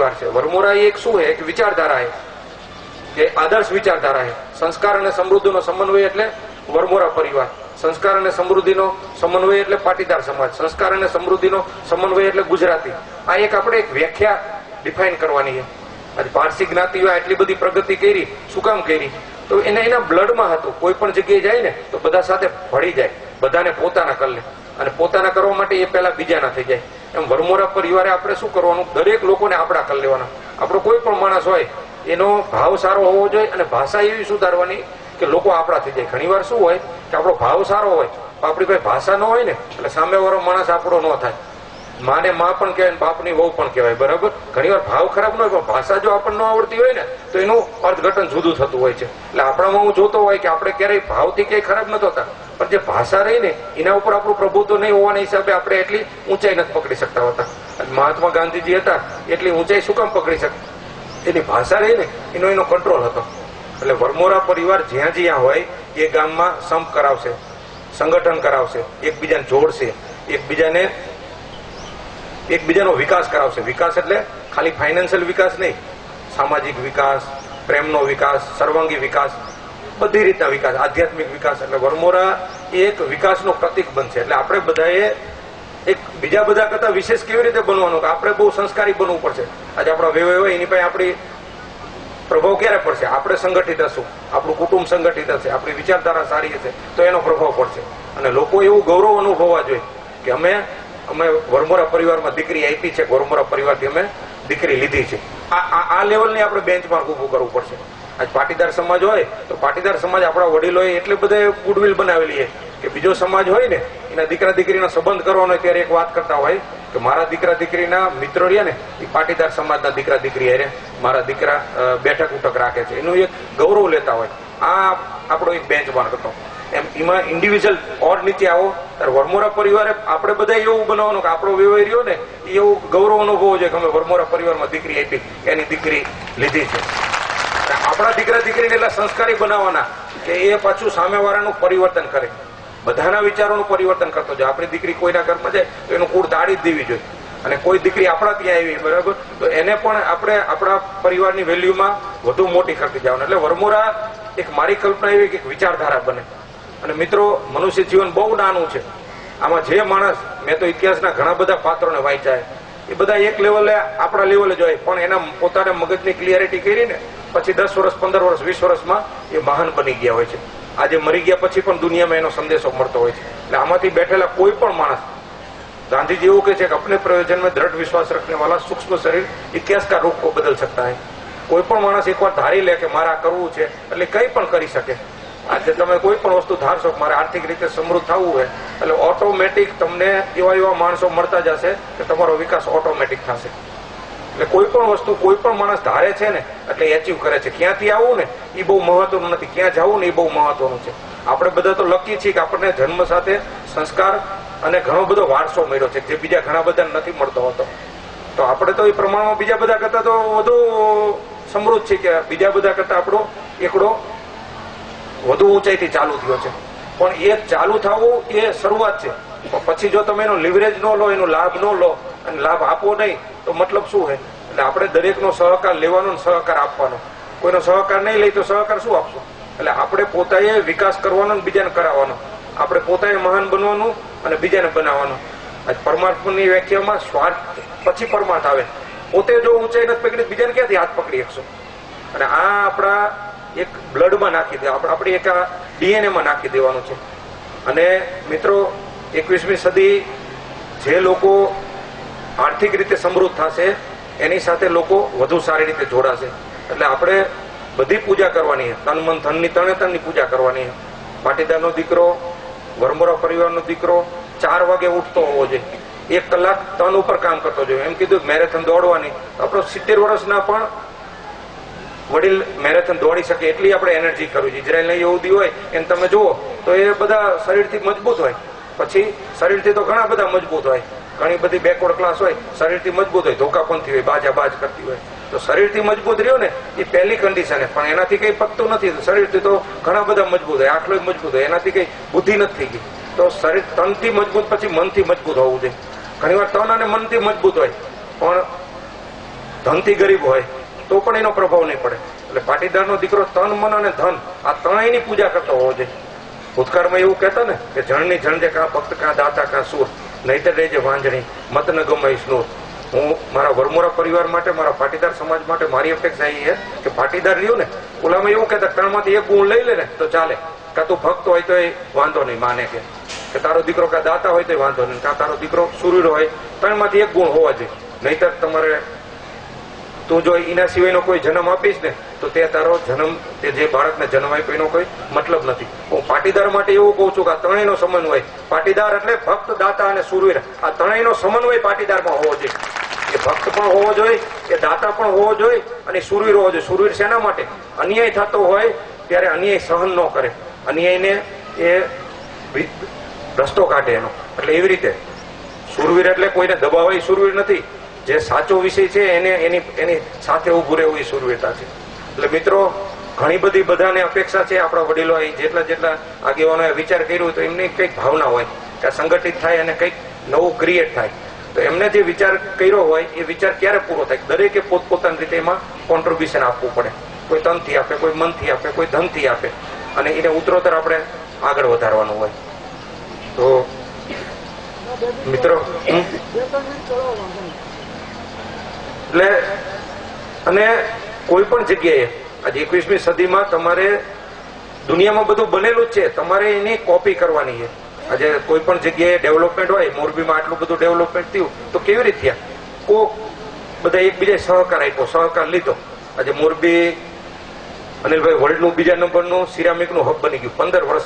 परिवार है। वरमोरा एक शू है, एक विचारधारा है कि आदर्श विचारधारा है। संस्कार और समृद्धि नो समन्वय एटले वरमोरा परिवार, संस्कार और समृद्धि नो समन्वय एटले पाटीदार समाज, संस्कार और समृद्धि नो समन्वय एटले गुजराती। आ एक आपणे एक व्याख्या डिफाइन करवानी है। आज पारसी ज्ञातिओ आटली बधी प्रगति करी, शुं काम करी? तो एना ब्लड में हतुं। कोई पण जग्याए जाए ने तो बधा साथे भળી जाए, बधाने पोताना कर ले અને પોતાના કરવા માટે એ પહેલા બીજાના થઈ જાય। એમ વરમોરા પરિવારે આપણે શું કરવાનું? દરેક લોકોને આપણા કરી લેવાના। આપણો કોઈ પણ માણસ હોય એનો ભાવ સારો હોવો જોઈએ અને ભાષા એવી સુધારવાની કે લોકો આપણા થઈ જાય। ઘણીવાર શું હોય કે આપણો ભાવ સારો હોય, આપણી પાસે ભાષા ન હોય ને એટલે સામેવાળો માણસ આપણો ન થાય। માને માં પણ કહેવાય, બાપની વહુ પણ કહેવાય, બરાબર? ઘણીવાર ભાવ ખરાબ ન હોય પણ ભાષા જો આપણને ન આવડતી હોય ને તો એનું અર્થઘટન જુદું થતું હોય છે। એટલે આપણામાં હું જોતો હોય કે આપણે ક્યારેય ભાવથી ક્યાંય ખરાબ ન થતા, પણ જે ભાષા રહી ને એના ઉપર આપણું પ્રભુત્વ નહીં હોવાના હિસાબે આપણે એટલી ઊંચાઈ નથી પકડી શકતા હોતા। મહાત્મા ગાંધીજી હતા એટલી ઊંચાઈ શું કામ પકડી શકતા? એની ભાષા રહી ને એનો કંટ્રોલ હતો। એટલે વરમોરા પરિવાર જ્યાં જ્યાં હોય એ ગામમાં સંપ કરાવશે, સંગઠન કરાવશે, એકબીજાને જોડશે, એકબીજાનો વિકાસ કરાવશે। વિકાસ એટલે ખાલી ફાઇનાન્શિયલ વિકાસ નહીં, સામાજિક વિકાસ, પ્રેમનો વિકાસ, સર્વાંગી વિકાસ, બધી રીતના વિકાસ, આધ્યાત્મિક વિકાસ। એટલે વરમોરા એક વિકાસનું પ્રતીક બનશે। એટલે આપણે બધાએ એક બીજા બધા કરતા વિશેષ કેવી રીતે બનવાનું કે આપણે બહુ સંસ્કારી બનવું પડશે। આજે આપણા વેવાય હોય એની પાસે આપણી પ્રભાવ ક્યારે પડશે? આપણે સંગઠિત હશું, આપણું કુટુંબ સંગઠિત હશે, આપણી વિચારધારા સારી હશે તો એનો પ્રભાવ પડશે। અને લોકો એવું ગૌરવ અનુભવવા જોઈએ કે અમે વરમોરા પરિવારમાં દીકરી આપી છે, વરમોરા પરિવારથી અમે દીકરી લીધી છે। આ લેવલની આપણે બેન્ચમાર્ક ઊભું કરવું પડશે। આજ પાટીદાર સમાજ હોય તો પાટીદાર સમાજ આપણા વડીલોએ એટલે બધે ગુડવિલ બનાવેલી છે કે બીજો સમાજ હોય ને એના દીકરા દીકરીનો સંબંધ કરવાનો ત્યારે એક વાત કરતા હોય કે મારા દીકરા દીકરીના મિત્રો રહ્યા ને એ પાટીદાર સમાજના દીકરા દીકરી હારે મારા દીકરા બેઠક ઉઠક રાખે છે, એનું એક ગૌરવ લેતા હોય। આ આપણો એક બેન્ચમાર્ક હતો। એમ એમાં ઇન્ડિવિજ્યુઅલ ઓર નીચે આવો ત્યારે વરમોરા પરિવારે આપણે બધા એવું બનાવવાનું કે આપણો વ્યવહાર રહ્યો ને એવું ગૌરવ અનુભવવો જોઈએ કે અમે વરમોરા પરિવારમાં દીકરી આપી, એની દીકરી લીધી છે। આપણા દીકરા દીકરીને એટલા સંસ્કારી બનાવવાના કે એ પાછું સામેવાળાનું પરિવર્તન કરે, બધાના વિચારોનું પરિવર્તન કરતો જાય। આપણી દીકરી કોઈના ઘરમાં જાય તો એનું કુળ તાળી જ દેવી જોઈએ, અને કોઈ દીકરી આપણા ત્યાં આવી બરાબર તો એને પણ આપણે આપણા પરિવારની વેલ્યુમાં વધુ મોટી કરતી જવાનું। એટલે વરમોરા એક મારી કલ્પના એવી કે એક વિચારધારા બને। અને મિત્રો, મનુષ્ય જીવન બહુ નાનું છે। આમાં જે માણસ, મેં તો ઇતિહાસના ઘણા બધા પાત્રોને વાંચ્યા, એ બધા એક લેવલે આપણા લેવલે જ હોય પણ એના પોતાના મગજની ક્લિયરિટી કરી ને પછી 10 વર્ષ 15 વર્ષ 20 વર્ષમાં એ મહાન બની ગયા હોય છે। આજે મરી ગયા પછી પણ દુનિયામાં એનો સંદેશો મળતો હોય છે। એટલે આમાંથી બેઠેલા કોઈ પણ માણસ, ગાંધીજી એવું કહે છે કે अपने प्रयोजन में दृढ़ विश्वास रखने वाला सूक्ष्म शरीर इतिहास का रूप को बदल सकता है। કોઈ પણ માણસ એકવાર ધારી લે કે મારે આ કરવું છે એટલે કંઈ પણ કરી શકે। આજે તમે કોઈ પણ વસ્તુ ધારશો મારે આર્થિક રીતે સમૃદ્ધ થવું હોય એટલે ઓટોમેટિક તમને એવા માણસો મળતા જશે કે તમારો વિકાસ ઓટોમેટિક થશે। એટલે કોઈ પણ વસ્તુ કોઈ પણ માણસ ધારે છે ને એટલે એચીવ કરે છે। ક્યાંથી આવવું ને એ બહુ મહત્વનું નથી, ક્યાં જવું ને એ બહુ મહત્વનું છે। આપણે બધા તો લકી છીએ કે આપણને જન્મ સાથે સંસ્કાર અને ઘણો બધો વારસો મળ્યો છે જે બીજા ઘણા બધા નથી મળતો હોતો। તો આપણે તો એ પ્રમાણમાં બીજા બધા કરતા તો વધુ સમૃદ્ધ છે કે બીજા બધા કરતા આપણો એકડો વધુ ઊંચાઈથી ચાલુ થયો છે। પણ એ ચાલુ થવું એ શરૂઆત છે। પછી જો તમે એનો લિવરેજ ન લો, એનો લાભ ન લો અને લાભ આપો નહીં તો મતલબ શું છે? એટલે આપણે દરેકનો સહકાર લેવાનો, સહકાર આપવાનો। કોઈનો સહકાર નહીં લઈ તો સહકાર શું આપશું? એટલે આપણે પોતાએ વિકાસ કરવાનો અને બીજાને કરાવવાનો, આપણે પોતાએ મહાન બનવાનું અને બીજાને બનાવવાનું। પરમાત્માની વ્યાખ્યામાં સ્વાર્થ પછી પરમાર્થ આવે। પોતે જો ઊંચાઈ નથી પકડી બીજાને ક્યાંથી હાથ પકડી શકશો? અને આ આપણા એક બ્લડમાં નાખી દે, આપણી એક ડીએનએમાં નાખી દેવાનું છે। અને મિત્રો, 21મી સદી જે લોકો આર્થિક રીતે સમૃદ્ધ થશે એની સાથે લોકો વધુ સારી રીતે જોડાશે। એટલે આપણે બધી પૂજા કરવાની છે, તન મન ધનની તણેતણની પૂજા કરવાની છે। પાટીદારનો દીકરો, વરમોરા પરિવારનો દીકરો 4 વાગે ઉઠતો હોવો જોઈએ, 1 કલાક તન ઉપર કામ કરતો જોઈએ। એમ કીધું મેરેથોન દોડવાની, આપણો 70 વર્ષના પણ વડીલ મેરેથોન દોડી શકે એટલી આપણે એનર્જી કરવી જોઈએ। ઇઝરાયલના યહૂદી હોય એને તમે જુઓ તો એ બધા શરીરથી મજબૂત હોય, પછી શરીરથી તો ઘણા બધા મજબૂત હોય, ઘણી બધી બેકવર્ડ ક્લાસ હોય શરીરથી મજબૂત હોય, ધોકાપંથી હોય, બાજ કરતી હોય। તો શરીરથી મજબૂત રહ્યો ને એ પહેલી કન્ડિશન, પણ એનાથી કંઈ પતતું નથી। શરીરથી તો ઘણા બધા મજબૂત હોય, આટલો મજબૂત હોય, એનાથી કંઈ બુદ્ધિ નથી થઈ ગઈ। તો શરીર તનથી મજબૂત પછી મનથી મજબૂત હોવું જોઈએ। ઘણીવાર તન અને મનથી મજબૂત હોય પણ ધનથી ગરીબ હોય તો પણ એનો પ્રભાવ નહીં પડે. એટલે પાટીદારનો દીકરો તન મન અને ધન આ ત્રણેયની પૂજા કરતો હોવો જોઈએ. ભૂતકાળમાં એવું કહેતા ને કે જણની જણ જે કાં ભક્ત કાં દાતા કાં સૂર નહીતર રહેજે વાંજણી મત ન ગમાઈશ નૂર. હું મારા વરમોરા પરિવાર માટે, મારા પાટીદાર સમાજ માટે મારી અપેક્ષા એ છે કે પાટીદાર રહ્યું ને ઓલામાં એવું કહેતા ત્રણમાંથી એક ગુણ લઈ લે ને તો ચાલે. કાં તું ભક્ત હોય તો એ વાંધો નહીં માને કે તારો દીકરો કાં દાતા હોય તો વાંધો નહીં, કાં તારો દીકરો સુરીર હોય, ત્રણમાંથી એક ગુણ હોવા જોઈએ. નહીતર તમારે તું જો એના સિવાયનો કોઈ જન્મ આપીશ ને તો તે તારો જન્મ તે જે બાળકને જન્મ આપ્યો એનો કોઈ મતલબ નથી. હું પાટીદાર માટે એવું કહું છું કે આ ત્રણેયનો સમન્વય, પાટીદાર એટલે ભક્ત દાતા અને સુરવીર, આ ત્રણેયનો સમન્વય પાટીદારમાં હોવો જોઈએ. એ ભક્ત પણ હોવો જોઈએ, એ દાતા પણ હોવો જોઈએ અને સુરવીર હોવો જોઈએ. સુરવીર શેના માટે? અન્યાય થતો હોય ત્યારે અન્યાય સહન ન કરે, અન્યાયને એ રસ્તો કાઢે એનો. એટલે એવી રીતે સુરવીર એટલે કોઈને દબાવાય સુરવીર નથી, જે સાચો વિષય છે એને એની સાથે ઉભું રહેવું એ સુરવીરતા છે. એટલે મિત્રો ઘણી બધી બધાને અપેક્ષા છે. આપણા વડીલો જેટલા આગેવાનોએ વિચાર કર્યો તો એમની કંઈક ભાવના હોય કે સંગઠિત થાય અને કંઈક નવું ક્રિએટ થાય. તો એમને જે વિચાર કર્યો હોય એ વિચાર ક્યારે પૂરો થાય? દરેકે પોતપોતાની રીતે એમાં કોન્ટ્રીબ્યુશન આપવું પડે. કોઈ તનથી આપે, કોઈ મનથી આપે, કોઈ ધનથી આપે અને એને ઉત્તરોત્તર આપણે આગળ વધારવાનું હોય. તો મિત્રો એટલે અને કોઈ પણ જગ્યાએ આજે 21મી સદીમાં તમારે દુનિયામાં બધું બનેલું જ છે, તમારે એની કોપી કરવાની છે. આજે કોઈ પણ જગ્યાએ ડેવલપમેન્ટ હોય, મોરબીમાં આટલું બધું ડેવલપમેન્ટ થયું તો કેવી રીતે થયા? કોક બધા એકબીજાએ સહકાર આપ્યો, સહકાર લીધો. આજે મોરબી અનિલભાઈ વર્લ્ડનું બીજા નંબરનું સિરામિકનું હબ બની ગયું 15 વર્ષ